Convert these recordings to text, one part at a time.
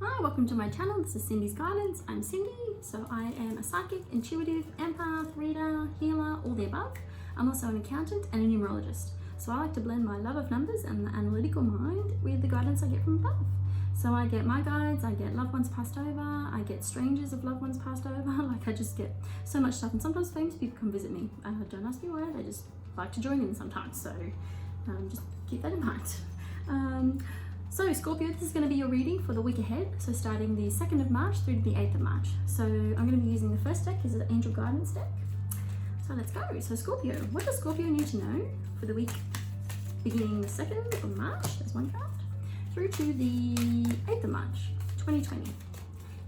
Hi, welcome to my channel. This is Cindy's Guidance. I'm Cindy, so I am a psychic, intuitive, empath, reader, healer, all the above. I'm also an accountant and a numerologist. So I like to blend my love of numbers and the analytical mind with the guidance I get from above. So I get my guides, I get loved ones passed over, I get strangers of loved ones passed over. Like I just get so much stuff, and sometimes famous people come visit me. Don't ask me why, they just like to join in sometimes. So just keep that in mind. So Scorpio, this is going to be your reading for the week ahead, so starting the 2nd of March through to the 8th of March. So I'm going to be using the first deck, is an Angel Guidance deck. So let's go. So Scorpio, what does Scorpio need to know for the week beginning the 2nd of March, there's one card, through to the 8th of March, 2020.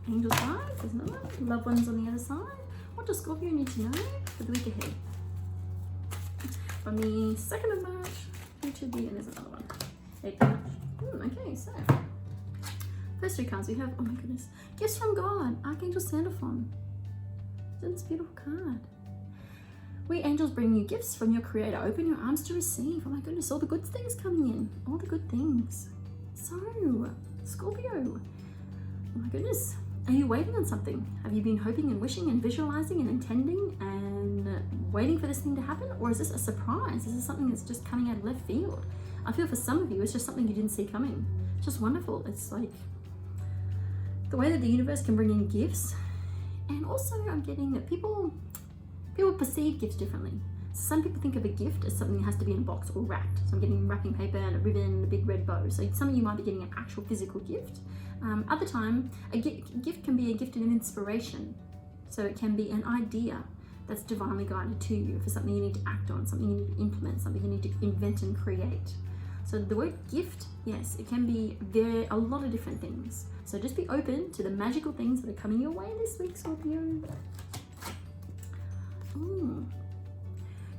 Angel side, there's another one. Loved ones on the other side. What does Scorpio need to know for the week ahead? From the 2nd of March through to the, and there's another one, 8th of March. Okay, so first three cards we have, oh my goodness, gifts from God, Archangel Sandalphon. Isn't this a beautiful card? We angels bring you gifts from your creator. Open your arms to receive. Oh my goodness, all the good things coming in, all the good things. So, Scorpio, oh my goodness, are you waiting on something? Have you been hoping and wishing and visualizing and intending and waiting for this thing to happen? Or is this a surprise? Is this something that's just coming out of left field? I feel for some of you, it's just something you didn't see coming. It's just wonderful. It's like the way that the universe can bring in gifts. And also I'm getting that people perceive gifts differently. So some people think of a gift as something that has to be in a box or wrapped. So I'm getting wrapping paper and a ribbon and a big red bow. So some of you might be getting an actual physical gift. Other time, a gift can be a gift of inspiration. So it can be an idea that's divinely guided to you for something you need to act on, something you need to implement, something you need to invent and create. So the word gift, yes, it can be a lot of different things. So just be open to the magical things that are coming your way this week, Scorpio. Ooh.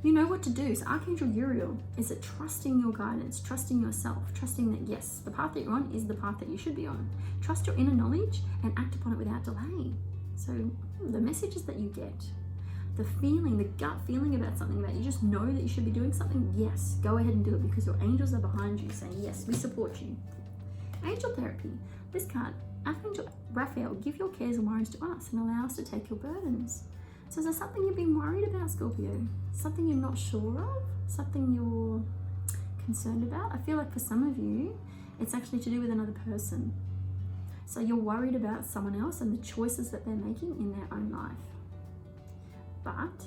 You know what to do. So Archangel Uriel is it trusting your guidance, trusting yourself, trusting that yes, the path that you're on is the path that you should be on. Trust your inner knowledge and act upon it without delay. So the messages that you get, the feeling, the gut feeling about something that you just know that you should be doing something, yes, go ahead and do it because your angels are behind you saying, yes, we support you. Angel therapy. This card, Archangel Raphael, give your cares and worries to us and allow us to take your burdens. So is there something you've been worried about, Scorpio? Something you're not sure of? Something you're concerned about? I feel like for some of you, it's actually to do with another person. So you're worried about someone else and the choices that they're making in their own life. But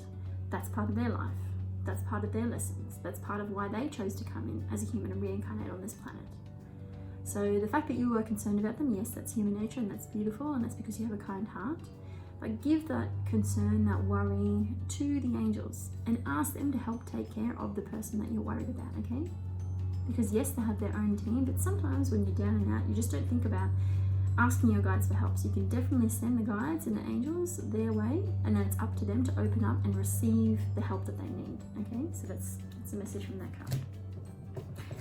that's part of their life. That's part of their lessons. That's part of why they chose to come in as a human and reincarnate on this planet. So the fact that you are concerned about them, yes, that's human nature and that's beautiful and that's because you have a kind heart. But give that concern, that worry to the angels and ask them to help take care of the person that you're worried about, okay? Because yes, they have their own team, but sometimes when you're down and out, you just don't think about asking your guides for help. So you can definitely send the guides and the angels their way, and then it's up to them to open up and receive the help that they need, okay? So that's a message from that card.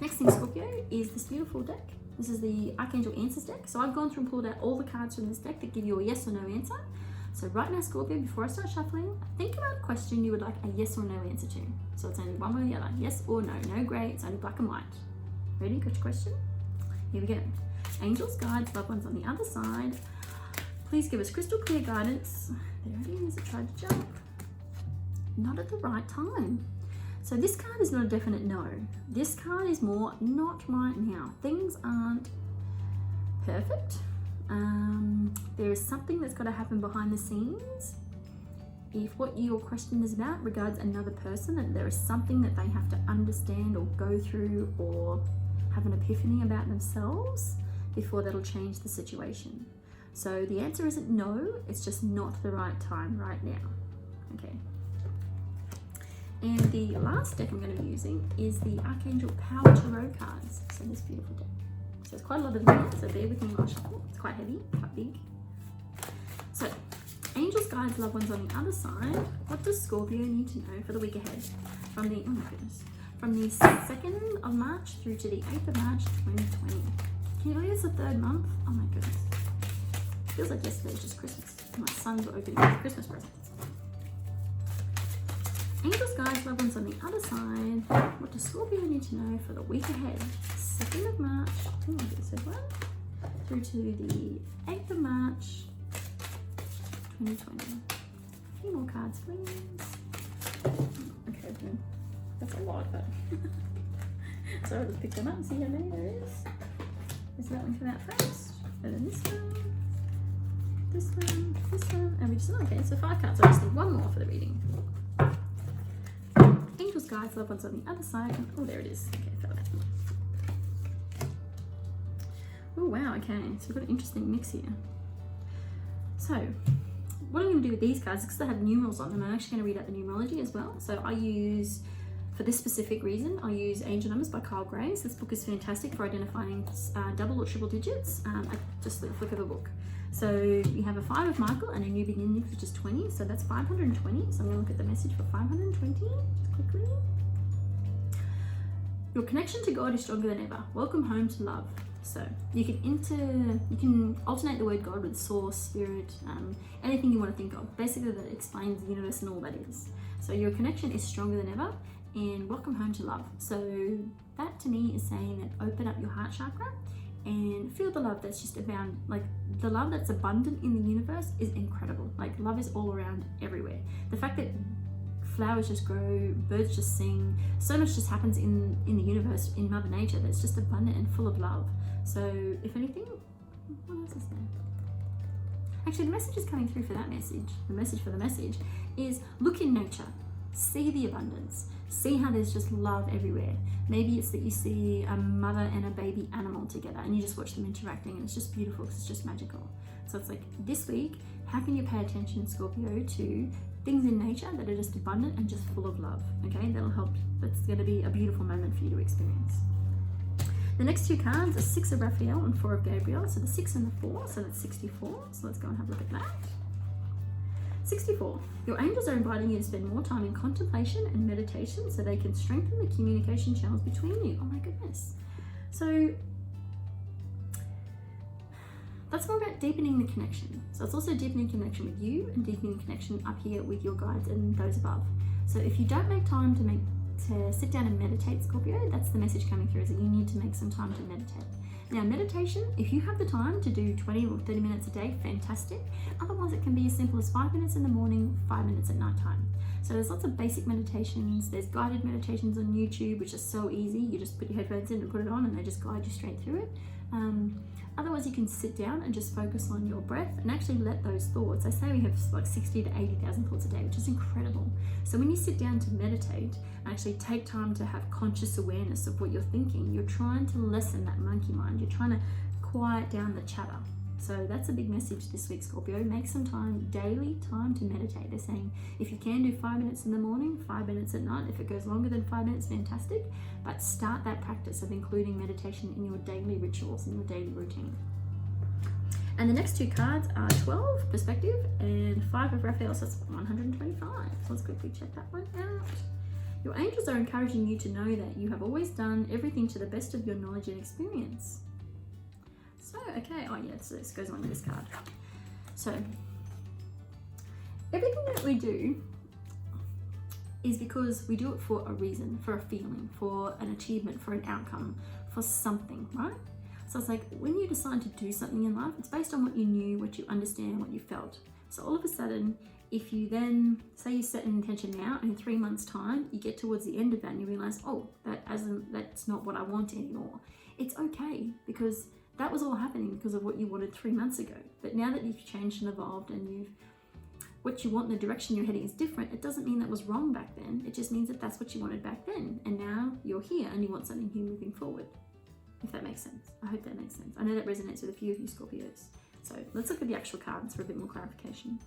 Next thing, Scorpio, is this beautiful deck. This is the Archangel Answers deck. So I've gone through and pulled out all the cards from this deck that give you a yes or no answer. So right now, Scorpio, before I start shuffling, think about a question you would like a yes or no answer to. So it's only one way or the other, yes or no, no grey, it's only black and white. Ready, got your question? Here we go. Angels, guides, loved ones on the other side, please give us crystal clear guidance. There it is, it tried to jump. Not at the right time. So this card is not a definite no. This card is more not right now. Things aren't perfect. There is something that's got to happen behind the scenes. If what your question is about regards another person, that there is something that they have to understand or go through or have an epiphany about themselves before that'll change the situation. So the answer isn't no, it's just not the right time right now. Okay. And the last deck I'm going to be using is the Archangel Power Tarot cards. So this beautiful deck. So it's quite a lot of them here, so bear with me while I shuffle. It's quite heavy, quite big. So, angels, guides, loved ones on the other side. What does Scorpio need to know for the week ahead? From the, oh my goodness, from the 2nd of March through to the 8th of March, 2020. Can you believe it's the 3rd month? Oh my goodness. Feels like yesterday was just Christmas. My sons were opening his Christmas presents. Angels, guides, loved ones on the other side. What does Scorpio need to know for the week ahead? 2nd of March, oh my goodness, through to the 8th of March 2020. A few more cards, please. Okay, then. That's a lot, but so I'll just pick them up and see how many there is. Is that one come out first? And then this one, and we just, okay, so 5 cards. I just need one more for the reading. Angels, guides, loved ones on the other side. Oh, there it is. Okay, fell out. Oh, wow, okay. So we've got an interesting mix here. So, what I'm going to do with these cards, because they have numerals on them, I'm actually going to read out the numerology as well. So I use, for this specific reason, I use Angel Numbers by Kyle Grace. This book is fantastic for identifying double or triple digits at just the flick of a book. So you have a 5 of Michael and a new beginning, which is 20. So that's 520. So I'm going to look at the message for 520 just quickly. Your connection to God is stronger than ever. Welcome home to love. So you can alternate the word God with source, spirit, anything you want to think of. Basically, that explains the universe and all that is. So your connection is stronger than ever, and welcome home to love. So that to me is saying that open up your heart chakra and feel the love that's just abound. Like the love that's abundant in the universe is incredible. Like love is all around everywhere. The fact that flowers just grow, birds just sing, so much just happens in the universe, in Mother Nature, that's just abundant and full of love. So if anything, what else is there? Actually, the message is coming through for that message. The message for the message is look in nature, see the abundance, see how there's just love everywhere. Maybe it's that you see a mother and a baby animal together and you just watch them interacting and it's just beautiful because it's just magical. So it's like this week, how can you pay attention, Scorpio, to things in nature that are just abundant and just full of love? Okay, that'll help. That's going to be a beautiful moment for you to experience. The next 2 cards are 6 of Raphael and 4 of Gabriel. So the 6 and the 4, so that's 64. So let's go and have a look at that. 64. Your angels are inviting you to spend more time in contemplation and meditation so they can strengthen the communication channels between you. Oh my goodness. So that's more about deepening the connection. So it's also deepening connection with you and deepening connection up here with your guides and those above. So if you don't make time to sit down and meditate, Scorpio, that's the message coming through, is that you need to make some time to meditate. Now, meditation, if you have the time to do 20 or 30 minutes a day, fantastic. Otherwise, it can be as simple as 5 minutes in the morning, 5 minutes at nighttime. So there's lots of basic meditations. There's guided meditations on YouTube, which is so easy. You just put your headphones in and put it on and they just guide you straight through it. Otherwise, you can sit down and just focus on your breath and actually let those thoughts. I say we have like 60 to 80,000 thoughts a day, which is incredible. So when you sit down to meditate, actually take time to have conscious awareness of what you're thinking. You're trying to lessen that monkey mind. You're trying to quiet down the chatter. So that's a big message this week, Scorpio. Make some time, daily time to meditate. They're saying if you can do 5 minutes in the morning, 5 minutes at night. If it goes longer than 5 minutes, fantastic. But start that practice of including meditation in your daily rituals, in your daily routine. And the next 2 cards are 12, perspective, and 5 of Raphael, so that's 125. So let's quickly check that one out. Your angels are encouraging you to know that you have always done everything to the best of your knowledge and experience. So, okay, oh yeah, so this goes on with this card. So, everything that we do is because we do it for a reason, for a feeling, for an achievement, for an outcome, for something, right? So it's like when you decide to do something in life, it's based on what you knew, what you understand, what you felt. So all of a sudden, if you then, say you set an intention now, and in 3 months' time, you get towards the end of that and you realize, oh, that's not what I want anymore. It's okay, because that was all happening because of what you wanted 3 months ago. But now that you've changed and evolved and what you want and the direction you're heading is different, it doesn't mean that was wrong back then. It just means that that's what you wanted back then. And now you're here and you want something new moving forward. If that makes sense. I hope that makes sense. I know that resonates with a few of you Scorpios. So let's look at the actual cards for a bit more clarification.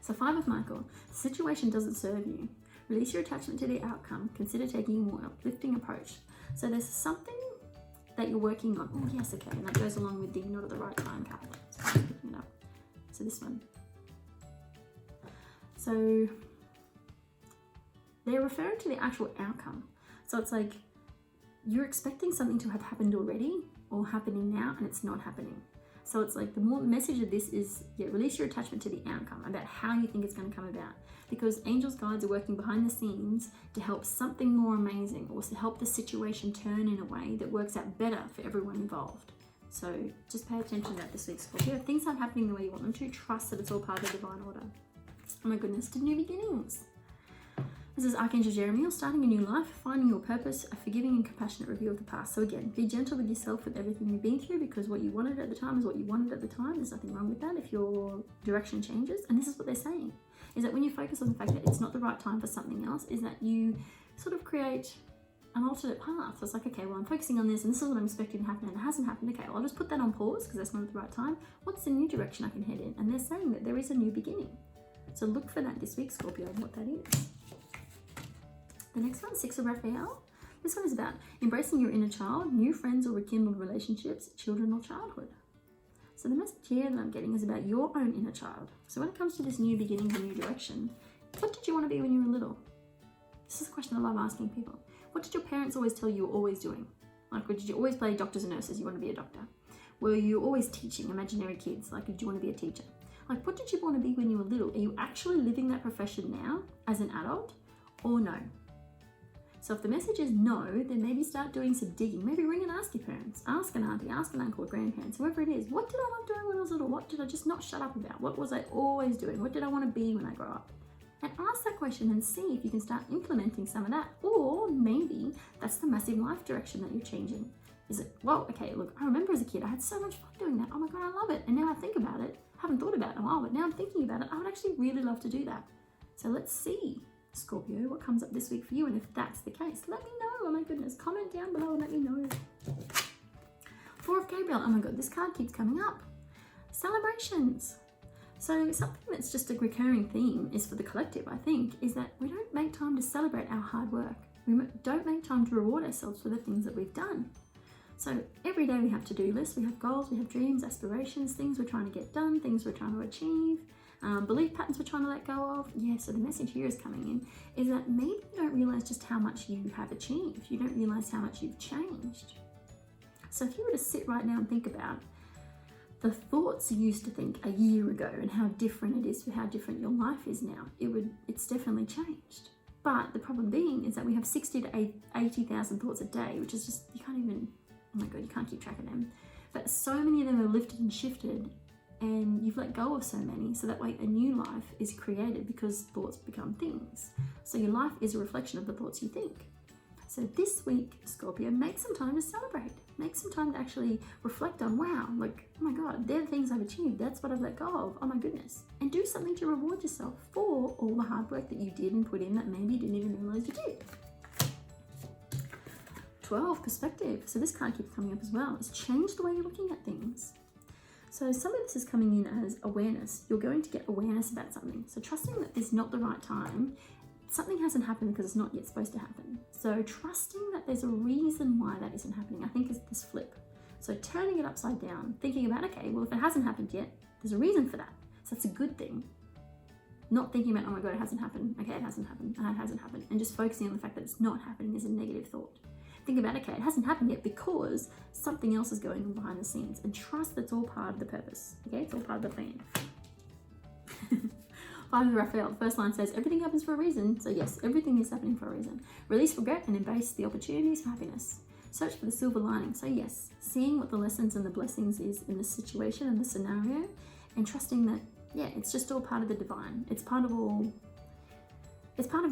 So 5 of Michael. The situation doesn't serve you. Release your attachment to the outcome. Consider taking a more uplifting approach. So there's something that you're working on. Oh yes, okay. And that goes along with the not at the right time card. So I'm picking it up. So this one. So they're referring to the actual outcome. So it's like you're expecting something to have happened already or happening now and it's not happening. So it's like the more message of this is, release your attachment to the outcome, about how you think it's going to come about. Because angels, guides are working behind the scenes to help something more amazing or to help the situation turn in a way that works out better for everyone involved. So just pay attention to that this week, Scorpio. If things aren't happening the way you want them to, trust that it's all part of the divine order. Oh my goodness, to new beginnings. This is Archangel Jeremiah, starting a new life, finding your purpose, a forgiving and compassionate review of the past. So again, be gentle with yourself with everything you've been through, because what you wanted at the time is what you wanted at the time. There's nothing wrong with that if your direction changes. And this is what they're saying, is that when you focus on the fact that it's not the right time for something else, is that you sort of create an alternate path. So it's like, okay, well, I'm focusing on this and this is what I'm expecting to happen and it hasn't happened. Okay, well, I'll just put that on pause because that's not at the right time. What's the new direction I can head in? And they're saying that there is a new beginning. So look for that this week, Scorpio, and what that is. The next one, Six of Raphael. This one is about embracing your inner child, new friends or rekindled relationships, children or childhood. So the message here that I'm getting is about your own inner child. So when it comes to this new beginning, the new direction, what did you want to be when you were little? This is a question I love asking people. What did your parents always tell you you were always doing? Like, did you always play doctors and nurses? You want to be a doctor? Were you always teaching imaginary kids? Like, did you want to be a teacher? Like, what did you want to be when you were little? Are you actually living that profession now as an adult or no? So if the message is no, then maybe start doing some digging. Maybe ring and ask your parents. Ask an auntie, ask an uncle, grandparents, whoever it is. What did I love doing when I was little? What did I just not shut up about? What was I always doing? What did I want to be when I grow up? And ask that question and see if you can start implementing some of that. Or maybe that's the massive life direction that you're changing. Is it, well, okay, look, I remember as a kid, I had so much fun doing that. Oh my God, I love it. And now I think about it. I haven't thought about it in a while, but now I'm thinking about it. I would actually really love to do that. So let's see, Scorpio, what comes up this week for you. And if that's the case, let me know. Oh my goodness, comment down below and let me know. Four of Gabriel. Oh my God, this card keeps coming up. Celebrations. So something that's just a recurring theme is for the collective, I think, is that we don't make time to celebrate our hard work. We don't make time to reward ourselves for the things that we've done. So every day we have to-do lists, we have goals, we have dreams, aspirations, things we're trying to get done, things we're trying to achieve, belief patterns we're trying to let go of. Yeah, so the message here is coming in is that maybe you don't realize just how much you have achieved. You don't realize how much you've changed. So if you were to sit right now and think about the thoughts you used to think a year ago and how different it is to how different your life is now, it's definitely changed. But the problem being is that we have 60 to 80,000 thoughts a day, which is just, you can't even, oh my God, you can't keep track of them. But so many of them are lifted and shifted, and you've let go of so many, so that way a new life is created because thoughts become things. So your life is a reflection of the thoughts you think. So this week, Scorpio, make some time to celebrate. Make some time to actually reflect on, wow, like, oh my God, they're the things I've achieved. That's what I've let go of. Oh my goodness. And do something to reward yourself for all the hard work that you did and put in that maybe you didn't even realize you did. 12, perspective. So this card keeps coming up as well. It's change the way you're looking at things. So some of this is coming in as awareness. You're going to get awareness about something. So trusting that it's not the right time. Something hasn't happened because it's not yet supposed to happen. So trusting that there's a reason why that isn't happening, I think, is this flip. So turning it upside down, thinking about, okay, well, if it hasn't happened yet, there's a reason for that. So that's a good thing. Not thinking about, oh my God, it hasn't happened. Okay, it hasn't happened. It hasn't happened. And just focusing on the fact that it's not happening is a negative thought. Think about, okay, it hasn't happened yet because something else is going on behind the scenes. And trust that's all part of the purpose. Okay, it's all part of the plan. 5 of Raphael, the first line says, everything happens for a reason. So yes, everything is happening for a reason. Release regret and embrace the opportunities for happiness. Search for the silver lining. So yes, seeing what the lessons and the blessings is in the situation and the scenario, and trusting that, yeah, it's just all part of the divine. It's part of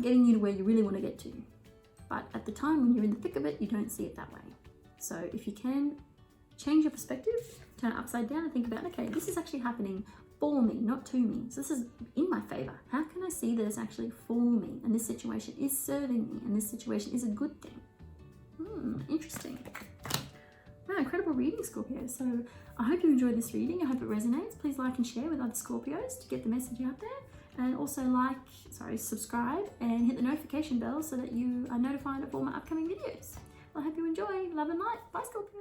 getting you to where you really want to get to. But at the time when you're in the thick of it, you don't see it that way. So if you can change your perspective, turn it upside down and think about, okay, this is actually happening for me, not to me. So this is in my favor. How can I see that it's actually for me, and this situation is serving me, and this situation is a good thing? Interesting. Wow, incredible reading, Scorpio. So I hope you enjoyed this reading. I hope it resonates. Please like and share with other Scorpios to get the message out there. And also subscribe and hit the notification bell so that you are notified of all my upcoming videos. Well, I hope you enjoy. Love and light. Bye, Scorpio.